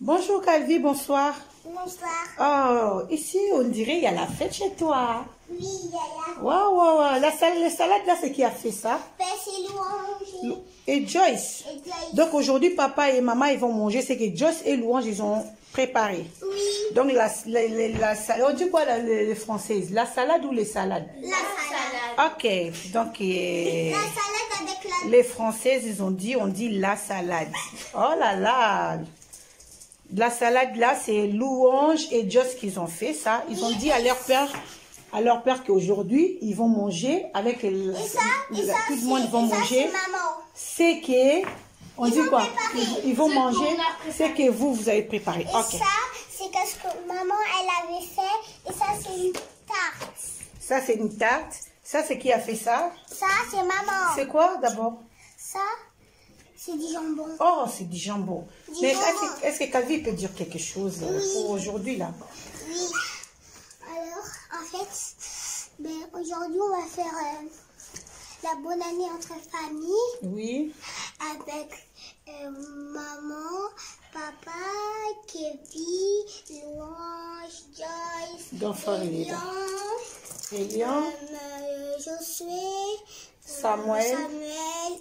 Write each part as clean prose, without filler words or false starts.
Bonjour Calvi, bonsoir. Bonsoir. Oh, ici on dirait il y a la fête chez toi. Oui, il y a la... Waouh, waouh, waouh. La salade là, c'est qui a fait ça? C'est Louange. Et Joyce. Et Joyce. Donc aujourd'hui, papa et maman ils vont manger ce que Joyce et Louange ils ont préparé. Oui. Donc la salade, on dit quoi les Françaises? La salade ou les salades? La salade. Ok, donc La salade avec la... les Françaises ils ont dit, on dit la salade. Oh là là. La salade là, c'est Louange et Joyce qu'ils ont fait ça. Ils ont dit à leur père qu'aujourd'hui ils vont manger avec tout le monde vont manger. C'est que on dit quoi? Ils vont manger. C'est que vous avez préparé. Et ok. ça, c'est ce que maman elle avait fait. Et ça, c'est une tarte. Ça c'est une tarte. Ça c'est qui a fait ça? Ça, c'est maman. C'est quoi d'abord? Ça, c'est du jambon. Oh, c'est du jambon. Mais jambon. est-ce que Calvi peut dire quelque chose pour aujourd'hui là? Oui. Alors, en fait, aujourd'hui, on va faire la bonne année entre familles. Oui. Avec maman, papa, Kevin, Louange, Joyce, Elian, Josué, Samuel,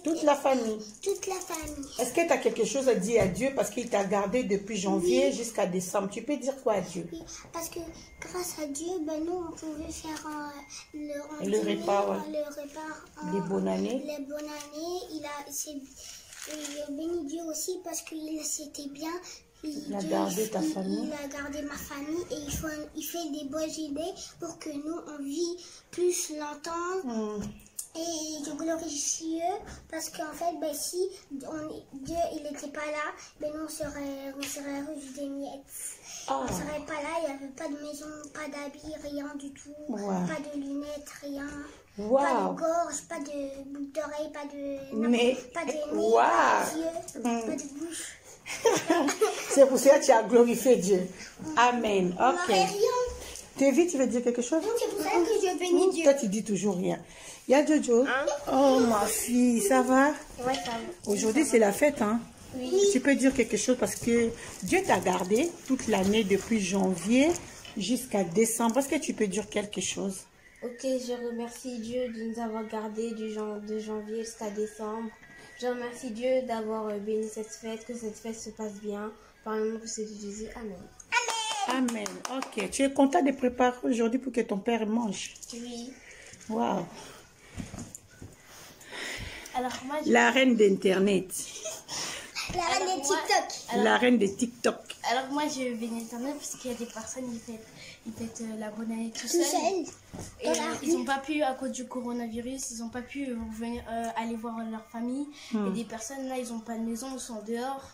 toute la famille. Toute la famille. Est-ce que tu as quelque chose à dire à Dieu parce qu'il t'a gardé depuis janvier jusqu'à décembre? Tu peux dire quoi à Dieu? Oui, parce que grâce à Dieu, nous, on pouvait faire le repas, ouais. Les bonnes années. Les bonnes années. Il a béni Dieu aussi parce qu'il s'était bien. Il a gardé ta famille. Il a gardé ma famille et il fait des bonnes idées pour que nous, on vit plus longtemps. Et je glorifie Dieu parce qu'en fait, si Dieu il n'était pas là, nous on serait riches des miettes. On ne serait pas là, il n'y avait pas de maison, pas d'habits, rien du tout. Pas de lunettes, rien. Pas de gorge, pas de boucle d'oreille, pas de nez, pas de yeux, pas de bouche. C'est pour ça que tu as glorifié Dieu. Amen. Ok. Tévi, tu veux dire quelque chose? Non, c'est pour ça que je bénis Dieu. Toi, tu dis toujours rien. Il y a Jojo. Oh, ma fille, ça va? Ouais, ça va. Aujourd'hui, c'est la fête, hein? Oui. Tu peux dire quelque chose parce que Dieu t'a gardé toute l'année depuis janvier jusqu'à décembre. Est-ce que tu peux dire quelque chose? Ok, je remercie Dieu de nous avoir gardés de janvier jusqu'à décembre. Je remercie Dieu d'avoir béni cette fête, que cette fête se passe bien. Par le nom de Jésus, Amen. Amen. Ok. Tu es content de préparer aujourd'hui pour que ton père mange? Oui. Waouh. Alors, moi, la reine d'Internet. La reine de TikTok. La reine de TikTok. Alors moi, je bénis Internet parce qu'il y a des personnes qui fêtent la bonne année tout seul. Et ils n'ont pas pu, à cause du coronavirus, ils n'ont pas pu venir aller voir leur famille. Et des personnes là, ils n'ont pas de maison, ils sont dehors.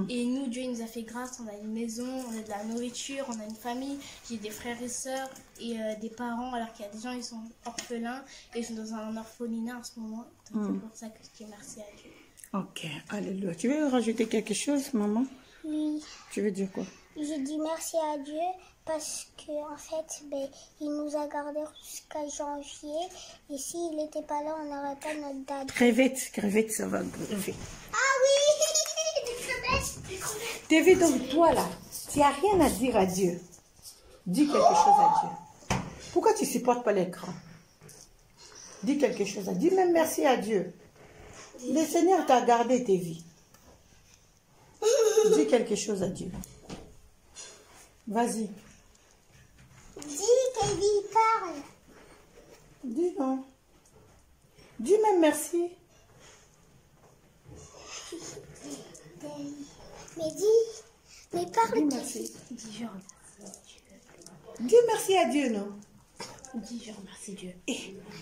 Et nous, Dieu nous a fait grâce, on a une maison, on a de la nourriture, on a une famille. J'ai des frères et sœurs et des parents, alors qu'il y a des gens, ils sont orphelins et ils sont dans un orphelinat en ce moment. Donc c'est pour ça que je dis merci à Dieu. Ok, alléluia. Tu veux rajouter quelque chose, maman? Oui. Tu veux dire quoi? Je dis merci à Dieu parce qu'en fait, il nous a gardés jusqu'à janvier. Et s'il n'était pas là, on n'aurait pas notre date. Crevette, ça va crever. Ah oui, des crevettes. T'es vu donc toi là, tu n'as rien à dire à Dieu. Dis quelque chose à Dieu. Pourquoi tu ne supportes pas l'écran? Dis quelque chose à Dieu. Dis même merci à Dieu. Le Seigneur t'a gardé tes vies. Dis quelque chose à Dieu. Vas-y. Dis Kevin, parle. Dis non. Dis même merci. Mais dis, mais parle. Dis merci. Dis je remercie Dieu. Dis merci à Dieu, non? Dis je remercie Dieu.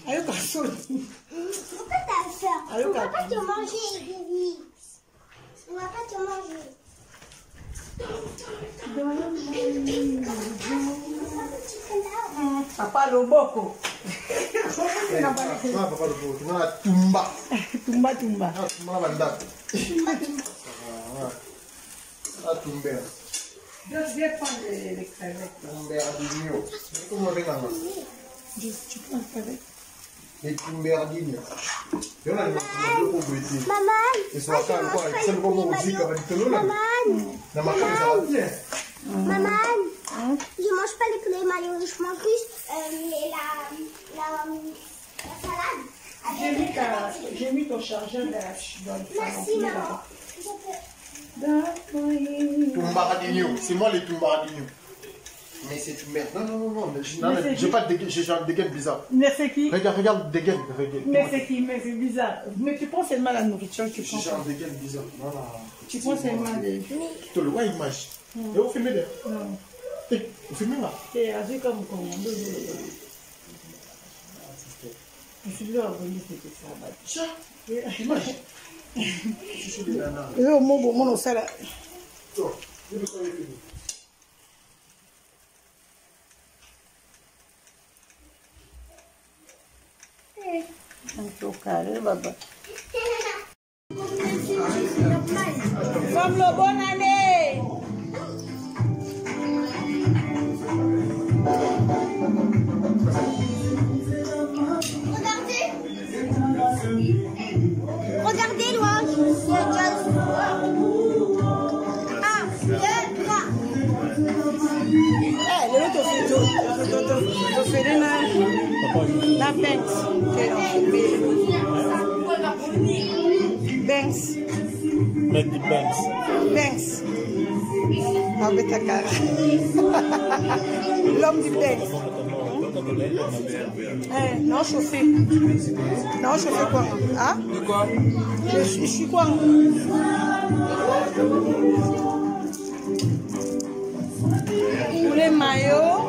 Allô, garçon. Pourquoi t'as peur? On ne va pas te manger, Kevin. On ne va pas te manger. Papa Loboko. Papa Loboko. Tu vas tumba. Tumba. Tumba banda. Ah, tumber. Viens prendre les crevettes. Tumber digno. Comment on regarde? Tu prends les crevettes. Les tumber digno. Maman. Et ça va faire quoi? C'est le moment où on dit qu'il y a des Maman, je mange pas les poulets Mario, je mange plus la salade. J'ai mis ton chargeur dans le Merci maman. Tumbaradinho, c'est moi les tumbaradinho. Mais c'est tout merde. Non, j'ai pas de dégaine, j'ai un dégaine bizarre. Mais c'est qui? Regarde, dégaine. Mais c'est qui? Mais c'est bizarre. Mais tu prends seulement la nourriture, tu prends. J'ai un dégaine bizarre. Voilà. Tu prends seulement la nourriture. Tu le vois, image. Et vous filmez là? Non. Vous filmez là? C'est assez comme commande. C'est bien, c'était ça. Tiens, image. Et au moment où ça là. Femme, bonne année. Regardez, Louange. 1, 2, 3. La Banks. Banks. Avec ta cara. L'homme du Banks. Non, chauffé. Non, chauffé quoi? Ah? Quoi? Je suis quoi? Pour les maillots.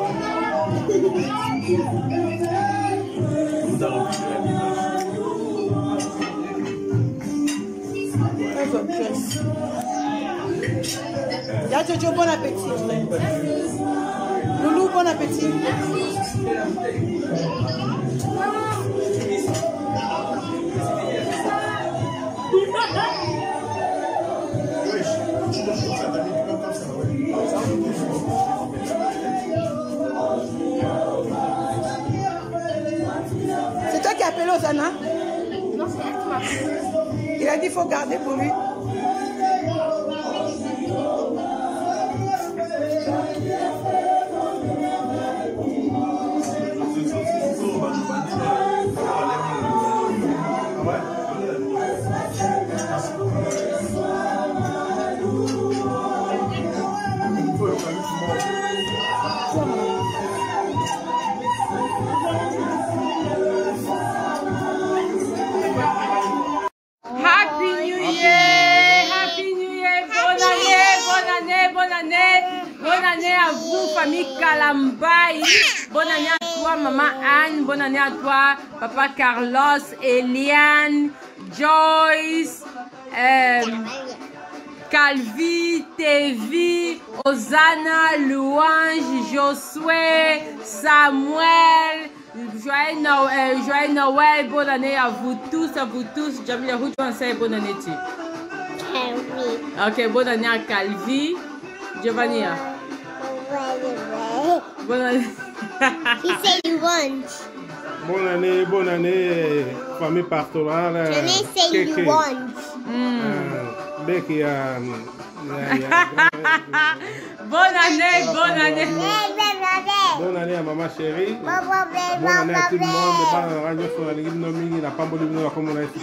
Là, Jojo, bon appétit. Loulou, bon appétit. C'est toi qui as appelé Osana? Non, c'est elle qui m'a appelé. Il a dit qu'il faut garder pour lui. Bonne année à vous, famille Kalambaye. Bonne année à toi, maman Anne. Bonne année à toi, papa Carlos, Eliane, Joyce, Calvi, Tevi, Osana, Louange, Josué, Samuel. Joyeux Noël, bonne année à vous tous, Jamila, où tu en sais bonne année tu? Ok, bonne année à Calvi. Giovanni. Bonne année. He said you want. Bonne année, famille pastorale. Je n'ai say you want. Becky, bonne année. Bonne année à maman chérie. Bonne année à tout le monde. Radio sur la Ligue Nomini, la Pambo de la communauté.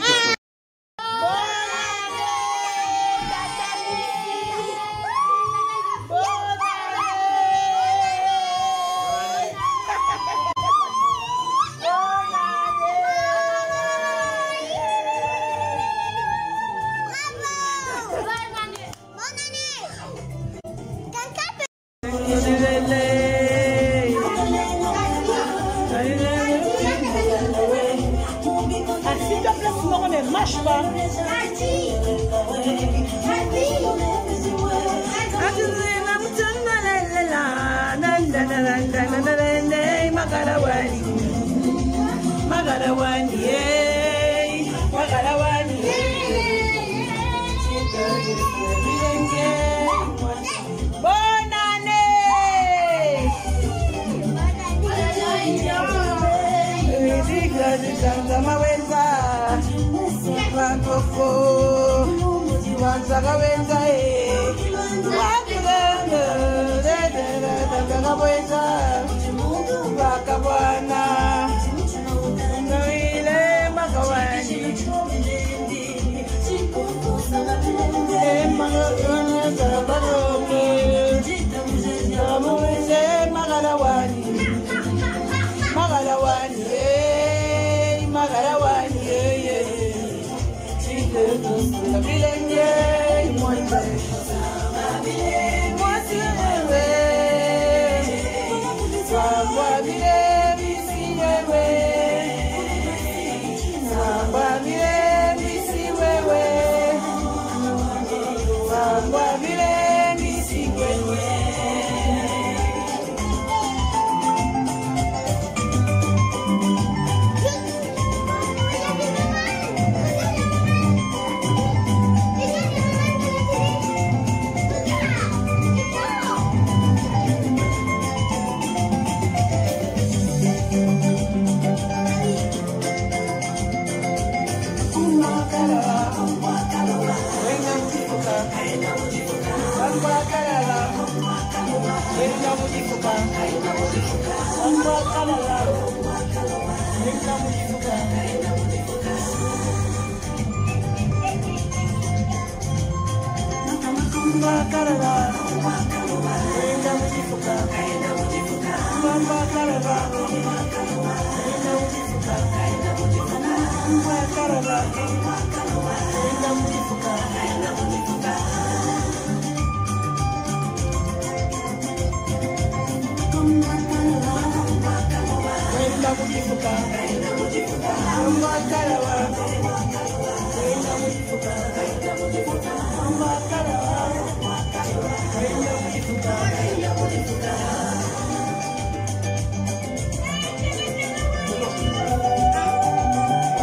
Wanza kawenza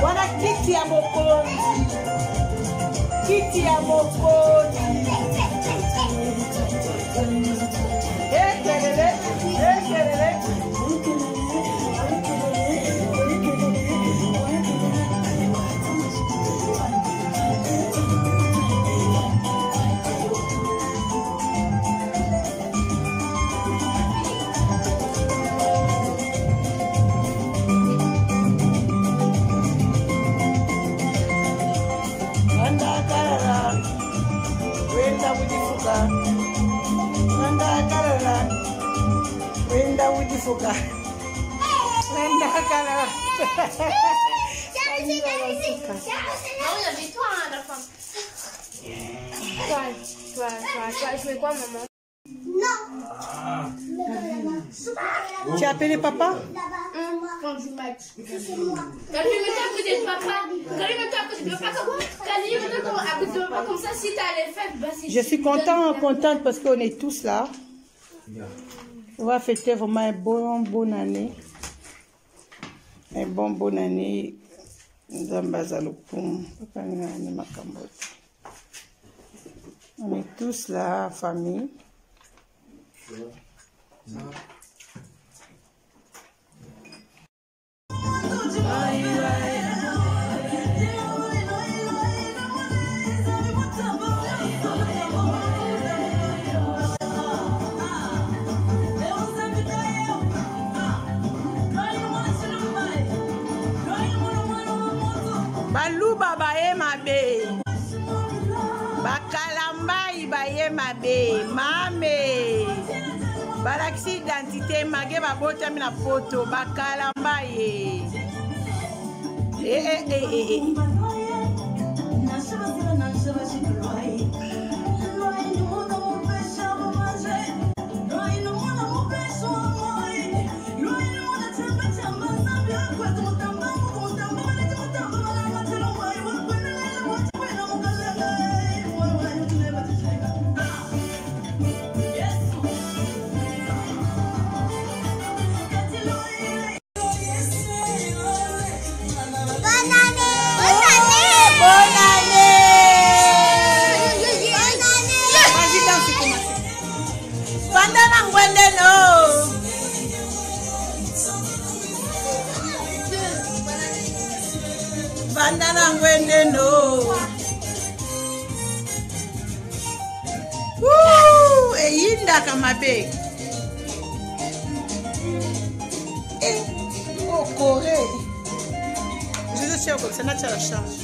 Wana kiti ya mokonzi. Kiti ya mokonzi. Ekelele, ekelele. Fuka. Wenda kala. On avait toi à la fin. Toi, je fais quoi, maman? Non. Tu as appelé papa? Quand je match. Quand je me mets à côté de papa, quand je me mets à côté de papa, comme ça, si tu as les fêtes, bah c'est. Je suis contente parce qu'on est tous là. On va fêter vraiment une bonne année. Une bonne année. On est tous là, famille. Baluba baye mabe, bakalambai baye mabe, mame, balaksi identité mage babota mina photo, bakalambai. Bandana ngwende no. Woo! Eyinda kamabe. Oh Corée. Je sais que c'est naturel la charge.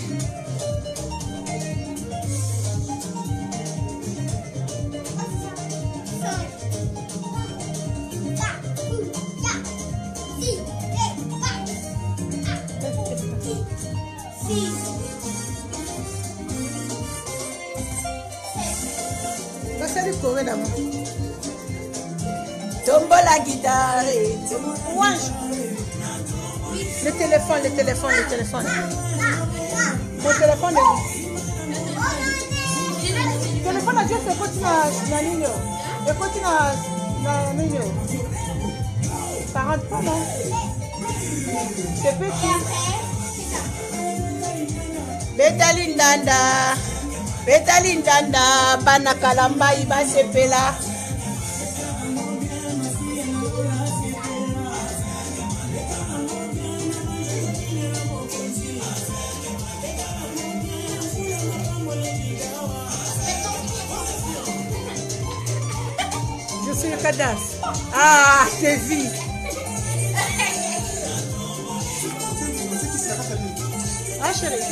Tombo la guitare. Le téléphone. Mon téléphone est où? Le téléphone a dit que continue na ligne. Et continue na ligne. Ça rentre pas, non? C'est petit. Betalindanda, banakalamba iba sepela. Je suis Kadas. Ah, t'es vie. Ah, chérie.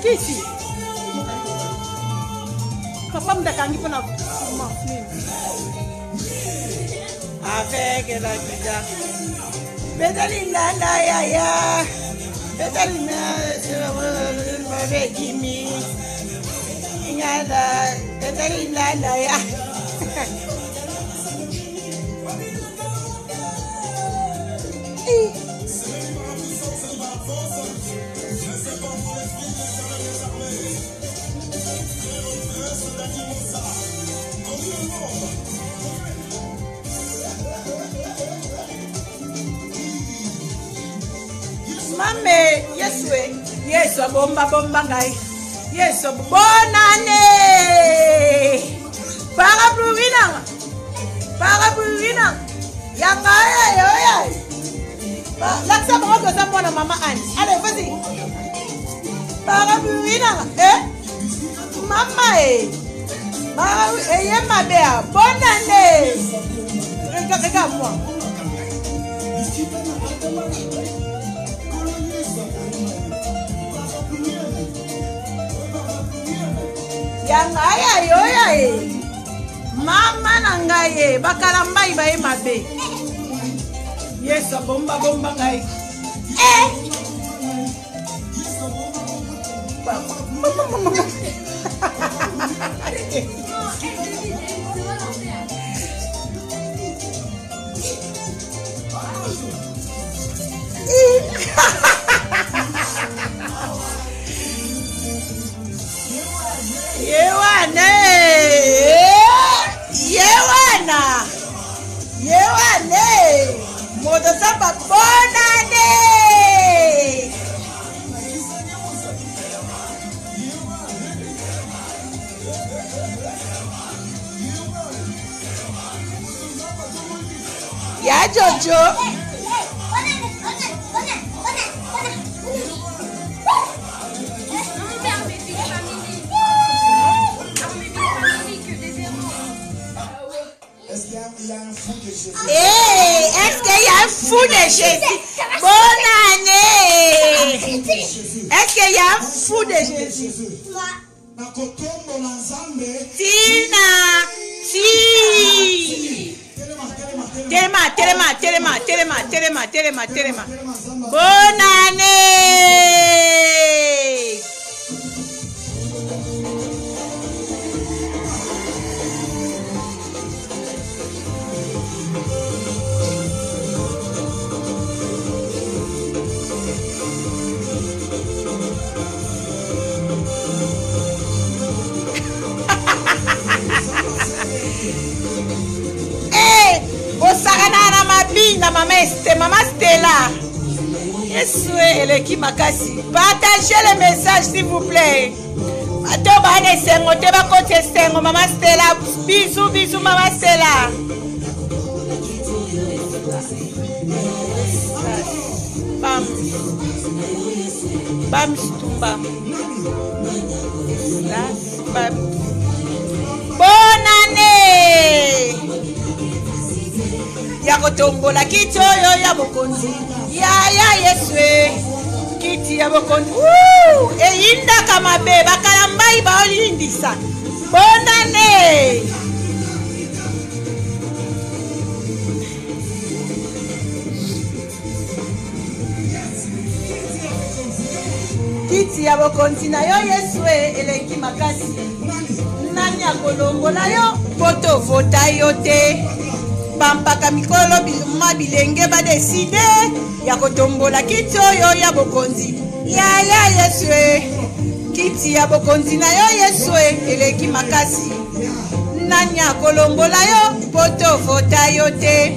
Qui ici? Papa me dit qu'on a avec la vida. Betalina, ya. Betalina, avec Jimmy. Betalina, ya. Mame, yes, bomba ngai. Yes, bonane. Parapluie. Yanga, ya. L'accent bon que ça pour la maman Anne. Allez, vas-y. Parapluie, maman, ma belle, bonne année. Regarde-moi. Yanga, ya. Mama nangaye, bakalambai bae mabe. Yes, bomba ngai. Yewane. Moto samba bonane. Ya Jojo. Est-ce qu'il y a un fou de Jésus? Bonne année. Est-ce qu'il y a un fou de Jésus? Tina. Telema. Bonne année. Maman Stella. Yes, elle qui m'a cassé. Partagez le message s'il vous plaît. Maman Stella. Bisous, Maman Stella. Bam, stumba. Bonne année. Yakotombola kiti oyo ya bokonzi ya Yeswe kiti ya bokonzi eyinda kama be bakalambai baolindisa bonane kiti ya bokonzi na yo Yeswe eleki makasi nani akolongola yo poto vota yo te Pampaka mikolo biluma bilenge ba décider ya kotombola kiti oyo ya bokonzi ya Yeswe kiti ya bokonzi na yo Yeswe eleki makasi nani akolongola yo poto vota yo te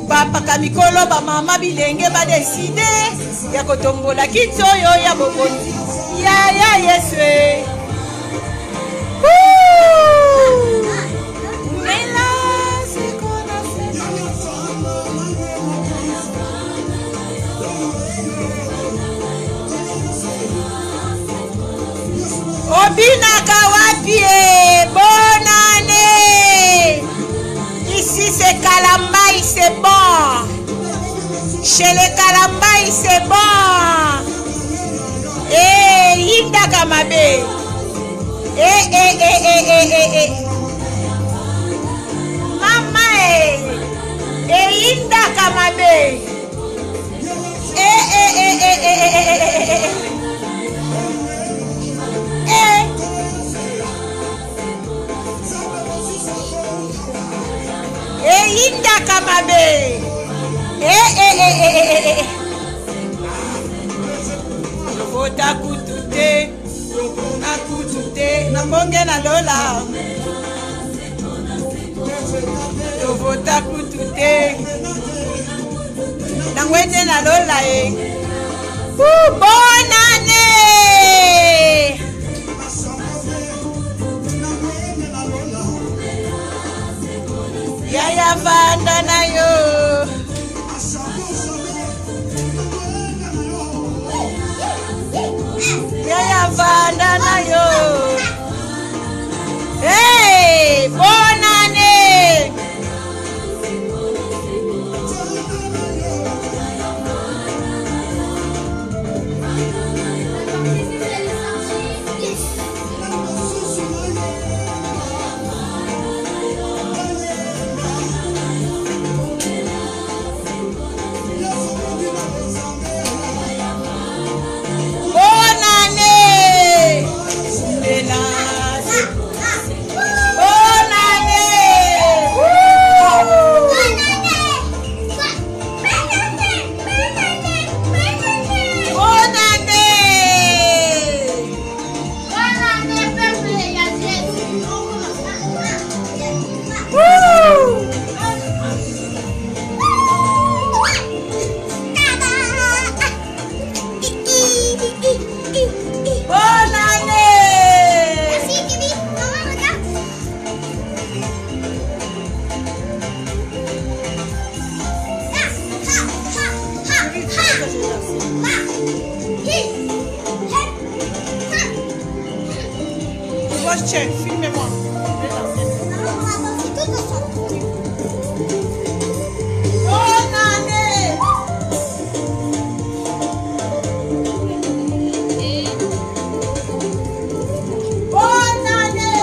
Pampaka mikolo ba mama bilenge ba décider ya kotombola kiti oyo ya bokonzi ya Yeswe Obina kawapie bonane Inda kamabe. Vota kutute, na kutute, na monge na lola. Vota kutute, na ngwete na lola bonne année. Yaya vanda na yo. Yaya vanda na yo. Hey, bonne année. Filmez-moi. Bonne année. Bonne année.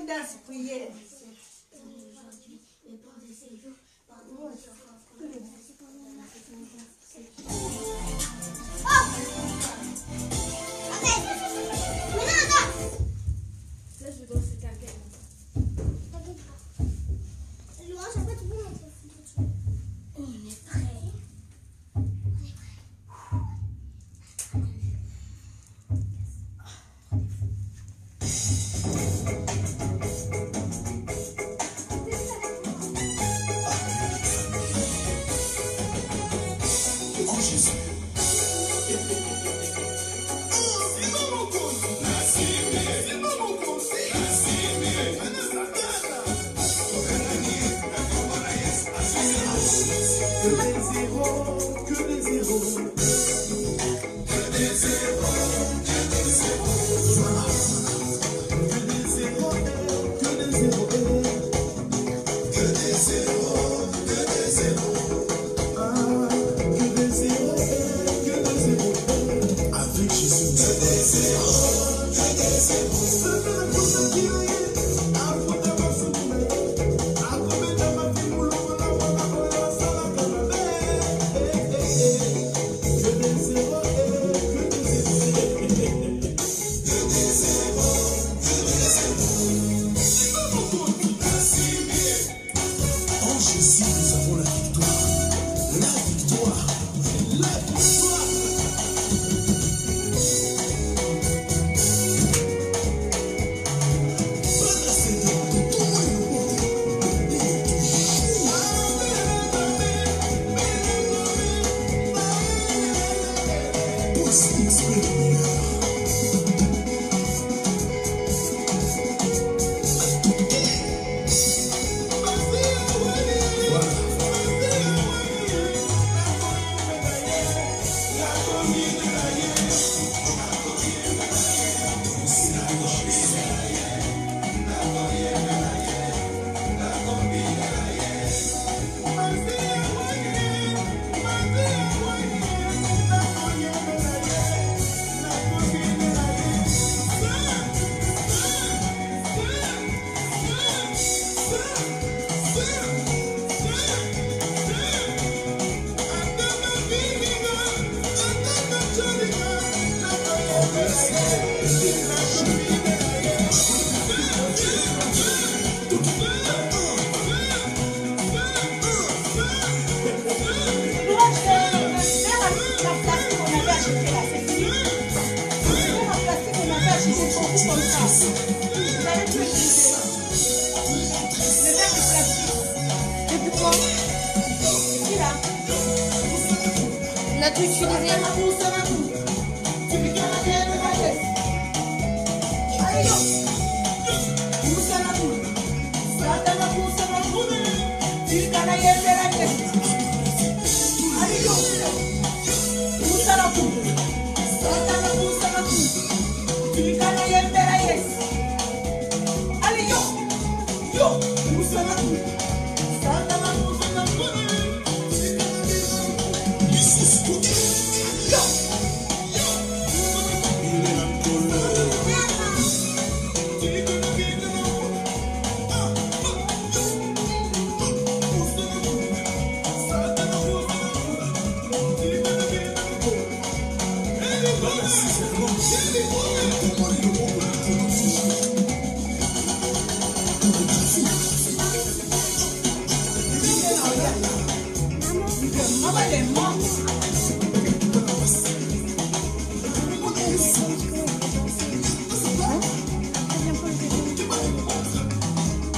danse, prière. On a tout utilisé.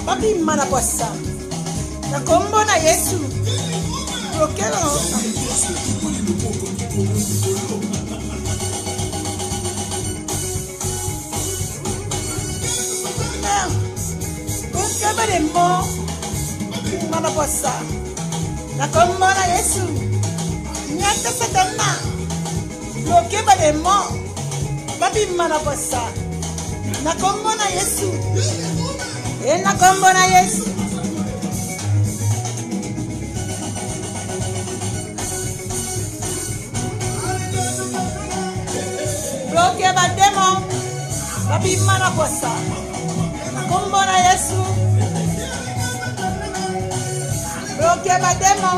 Papi mana posa. Na kombo na Yesu. Lokelo. Kaba de mo. Mana posa. Na kombo na Yesu. Nyata satana. Lokeba de mo. Papi mana posa. Na kombo na Yesu. Na kombo na Yesu. Bloque ba demo. Papi mana posa. Na kombo na Yesu. Yesu. Bloquez ma démon.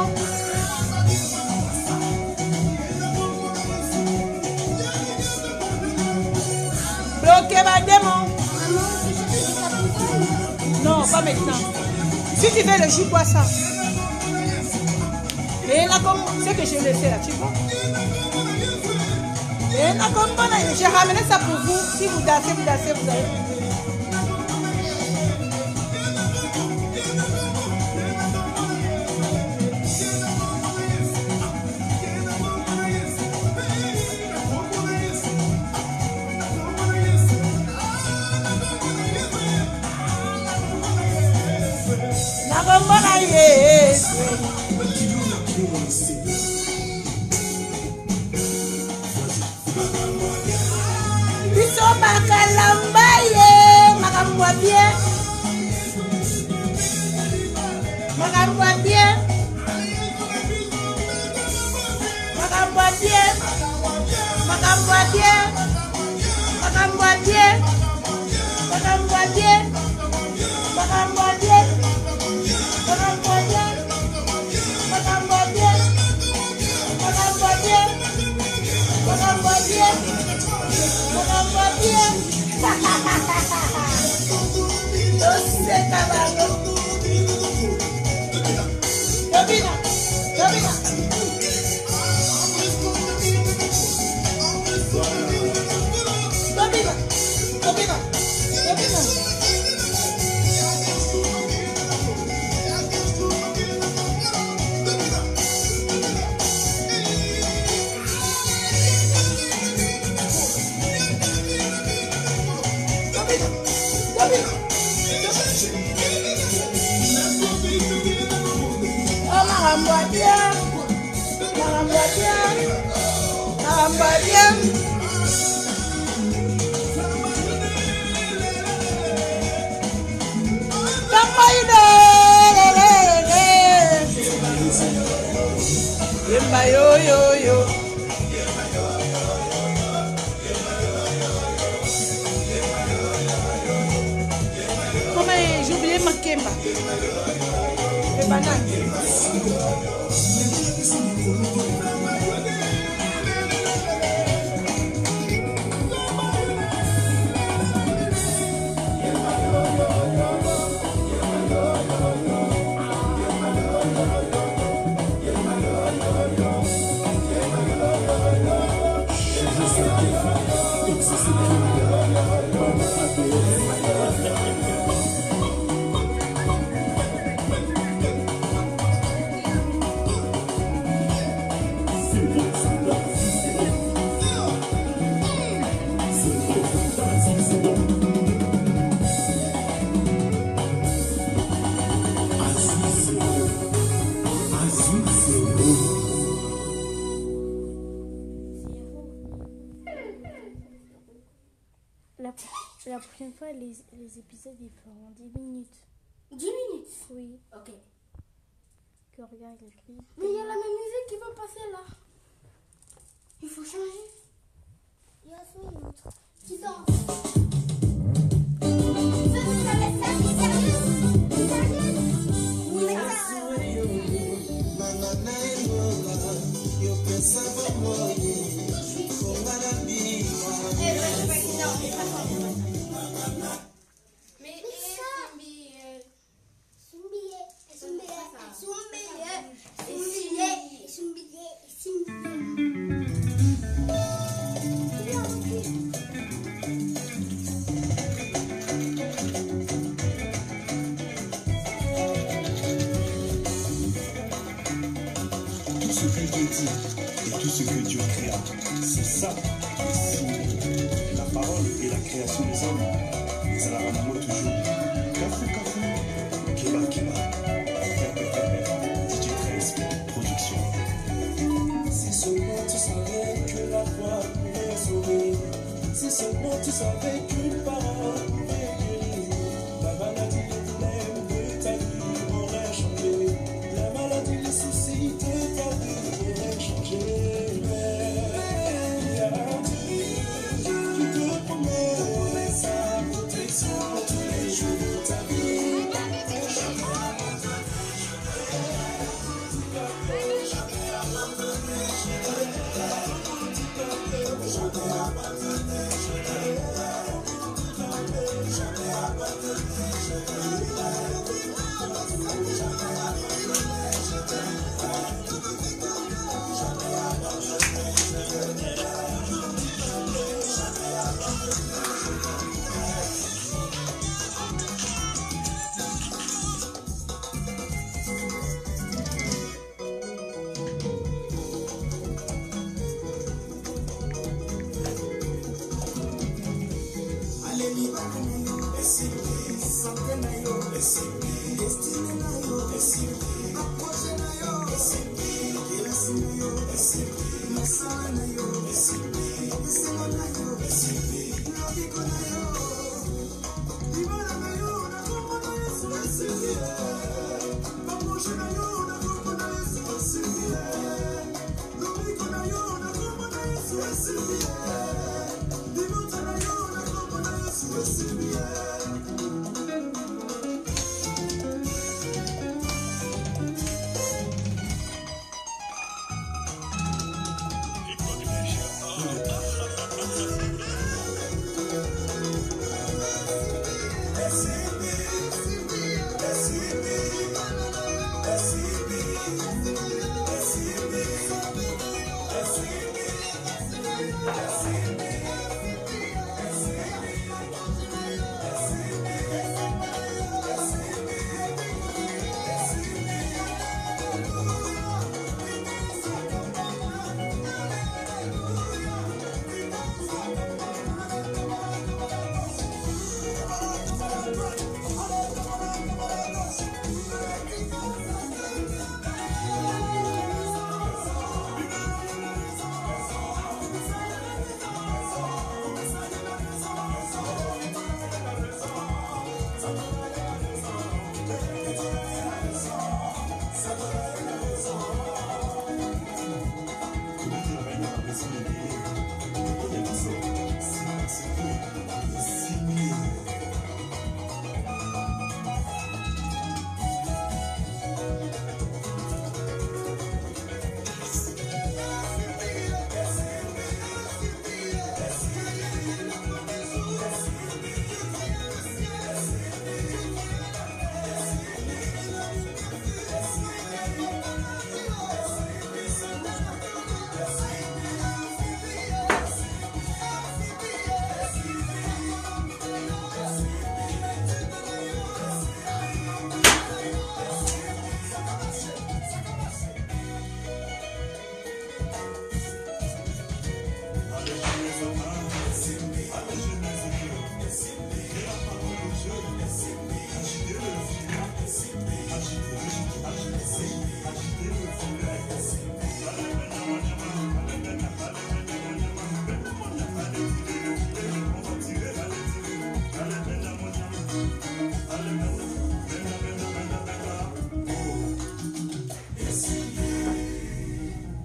Bloquez ma démon. Non, pas maintenant. Si tu veux le jus, bois ça. Et là, comme c'est que je le fais là, tu vois. Et là, comme j'ai ramené ça pour vous. Si vous dansez, vous allez. Biso makalamba ye makamwa bien makamwa bien makamwa bien makamwa bien makamwa bien makamwa bien makamwa bien J'ai oublié ma kemba. Les bananes. La prochaine fois, les épisodes, ils feront 10 minutes. 10 minutes? Oui. Ok. Que regarde les clips. Mais il y a la même musique qui va passer là. Il faut changer. Il y a ça une autre. Qui danse. Ça, c'est sérieux? C'est sérieux? Oui, mais ça... Tout ce que Dieu dit et tout ce que Dieu créa, c'est ça le signe. La parole et la création des hommes, mais à la ramasse toujours. Café, café, Keba, Keba, DJ 13, production. Si seulement tu savais que la foi pouvait sauver, si seulement tu savais qu'une parole pouvait guérir, la maladie, les problèmes de ta vie auraient changé. La maladie, les soucis de ta vie auraient changé. Mais il y a Dieu qui te promet sa protection tous les jours de ta vie.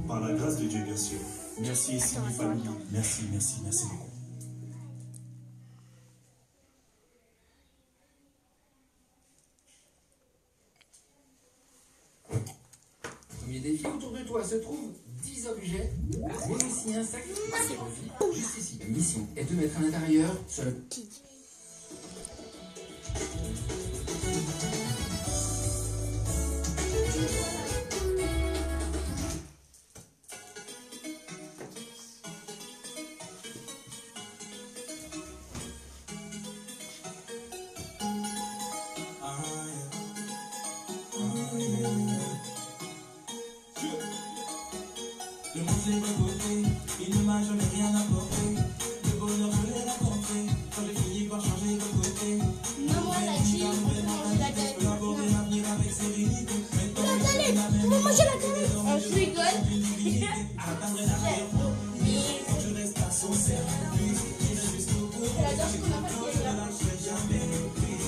Par la grâce de Dieu, bien sûr. Merci ici, mes familles. Merci, merci, merci beaucoup. Premier défi, autour de toi se trouvent 10 objets. Voici un sac juste ici. La mission est de mettre à l'intérieur sur le... Le monde s'est développé, il ne m'a jamais rien apporté. Le bonheur je l'ai rencontré, quand j'ai fini par changer de côté. Non, moi, la chine, Je peux aborder l'avenir avec sérénité. on va manger la galette. Je rigole. Atteindre l'avenir, quand je reste à son service. J'irai jusqu'au bout, je ne lâcherai jamais.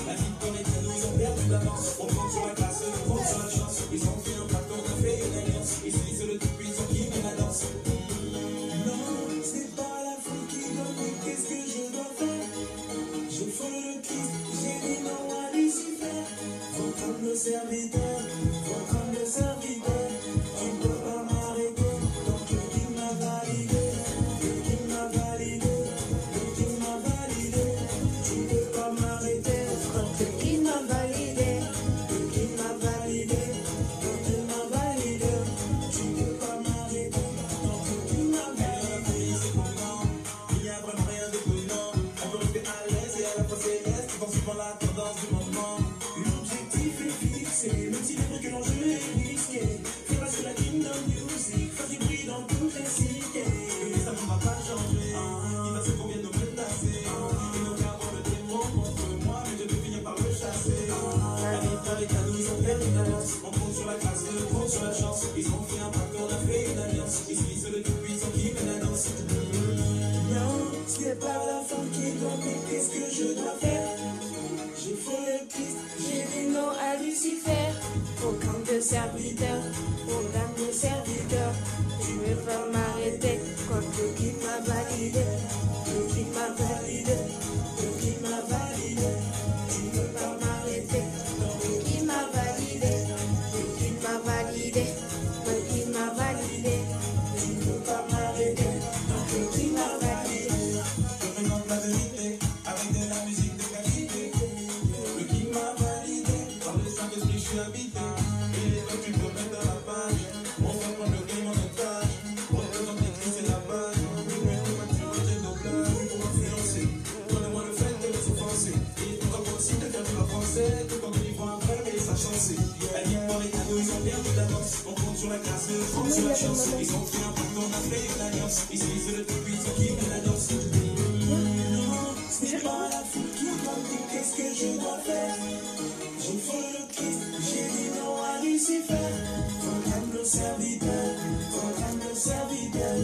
La victoire est à nous, ils ont perdu d'avance. On compte sur la classe, on compte sur la chance. Ils ont fait un pacte, on a fait une alliance. Ils se disent le tout-puissant qui met la danse. Non, c'est pas la foule qui doit, mais qu'est-ce que je dois faire? Je follow le Christ, j'ai dit non à Lucifer. Votre humble serviteur, votre humble serviteur. Tu ne peux pas m'arrêter, donc le King m'a validé. Le King m'a validé, le King m'a validé. Tu ne peux pas m'arrêter, donc le King m'a validé. Le King m'a validé, le King m'a validé. Tu ne peux pas m'arrêter, donc le King m'a validé. C'est comment, il n'y a vraiment rien de étonnant. On peut rester à l'aise et à la fois céleste, tout en suivant la tendance du moment. L'objectif est fixé, même si les bruits que l'enjeu est risqué. Faire passer la Kingdom Music, faire du bruit dans toutes les cités. Et ça ne va pas changer, il va se qu'on vienne nous menacer. Ils n'ont qu'à avoir le démon contre moi, mais je vais finir par le chasser. La victoire est à nous, ils ont perdu d'avance. On compte sur la grâce, on compte sur la chance. Ils ont fait un pacte, on a fait une alliance. Ils se disent le tout-puissant qui mène la danse. Non, c'est pas la femme qui doit, mais qu'est-ce que je dois faire? J'ai fait le Christ, j'ai dit non à Lucifer. Aucun de serviteur, aucun de serviteur. Tu ne veux pas m'arrêter quand le King m'a validé. Le King m'a validé, le King m'a validé. Tu ne veux pas m'arrêter quand le King m'a validé. Le King m'a validé, le King m'a validé. Tu ne veux pas m'arrêter quand le King m'a validé. Je présente la vérité avec de la musique de qualité. Le King m'a validé, par le Saint-Esprit je suis habité. Et les tu peux mettre dans la page. sur la classe, sur la chance. Ils ont fait un peu on a fait l'alliance. Ici c'est le truc, ils ont kiffé la danse. Ce n'est pas la foule qui m'a dit qu'est-ce que je dois faire. J'ai fait le Christ, j'ai dit non à Lucifer. Ton le serviteur,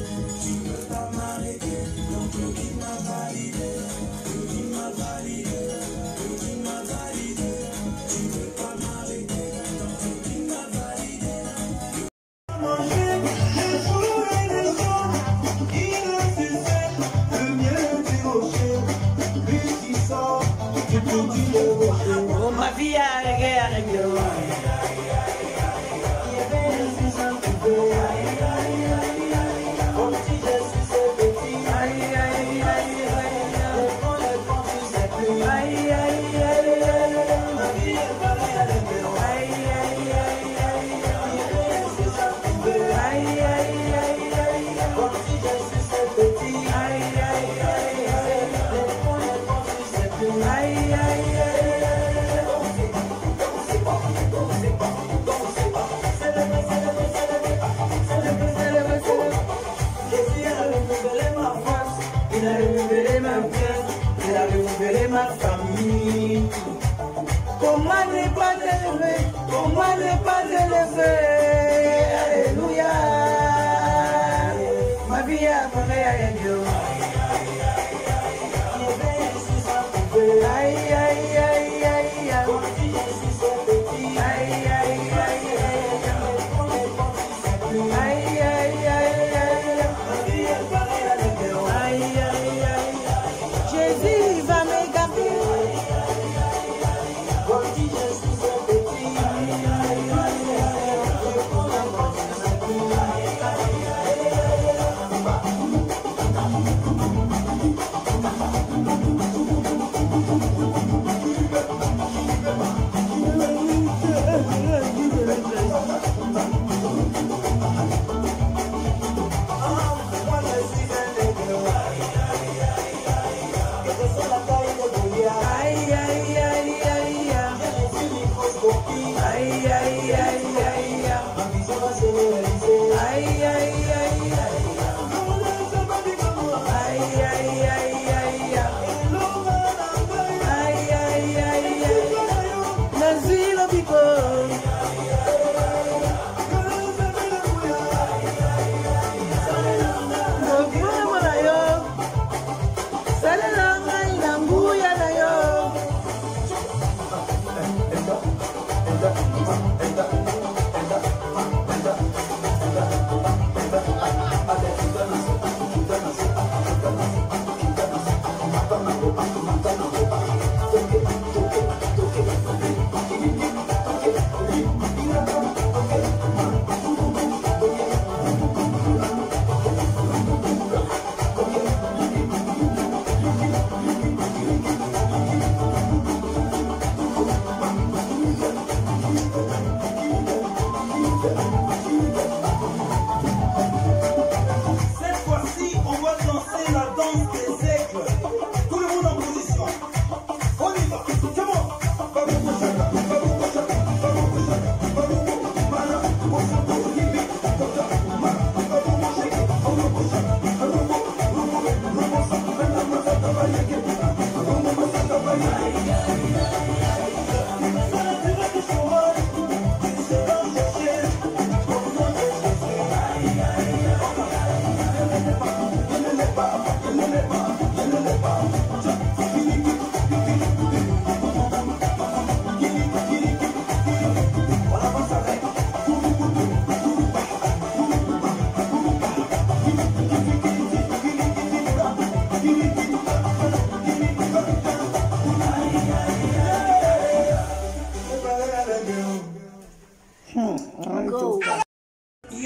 tu ne peux pas m'arrêter. Donc le guide m'a validé, le guide m'a validé, le guide m'a validé. Tu ne peux pas m'arrêter. Donc le guide m'a validé. Manger les jours et les jours, il ne cesse le mieux du rocher. Lui qui sort, tu peux dire le rocher. Oh ma vie a réglé. Ma famille, comment ne pas élever, comment ne pas élever, alléluia, ma vie a fait à Dieu. Aïe, aïe, aïe, aïe, aïe, aïe, Jésus va me garder.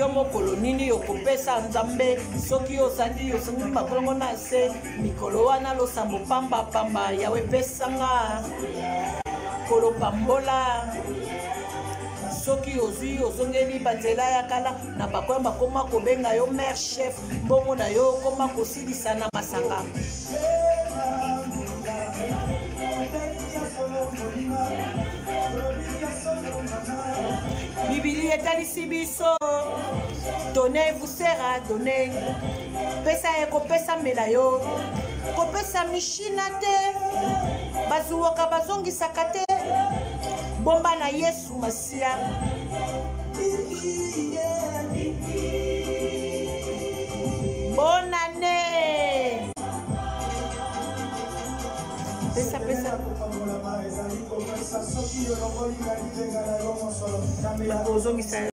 yo mokolo nini yokopesa nzambe soki osandi yosengi makolongo na se mikolo wana losambo pamba pamba yawe pesanga kolopambola soki ozwi ozongeli banzela ya kala na bakoya bakoma kobenga yo mère chef mbongo na yo koma kosilisa na masanga Bibili etalisi biso. Donnez vous sera donné. Pesa eko pesa melayo. Ko pesa mishina te. Bazuoka bazongisaka te. Bomba na Yesu Masia. Bonne année. Pesa pesa. Bazongisa.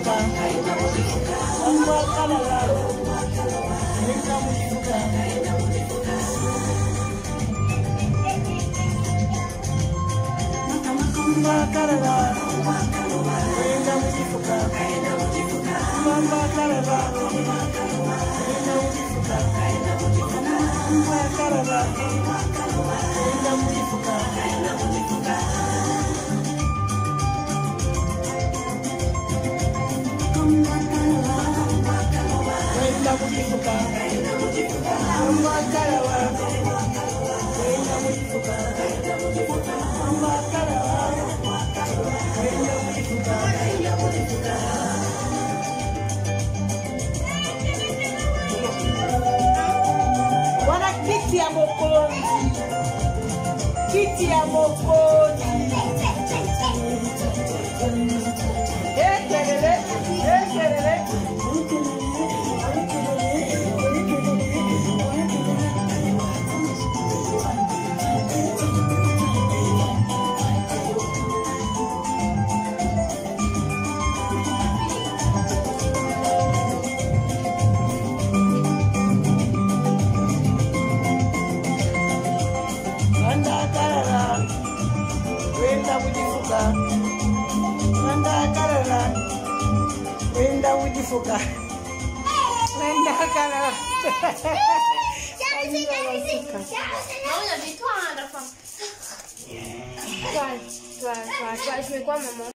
mudifuka. Mamba kalala. Wenda mudifuka. Mamba kalala. Wenda mudifuka. Mamba kalala. Wenda mudifuka. Mamba kalala. Wenda mudifuka. Wana kiti ya mokonzi. Kiti ya mokonzi. Ekelele, ekelele. Fuka. Wenda kalala. Non, on avait toi à la fin. Toi, je fais quoi, maman?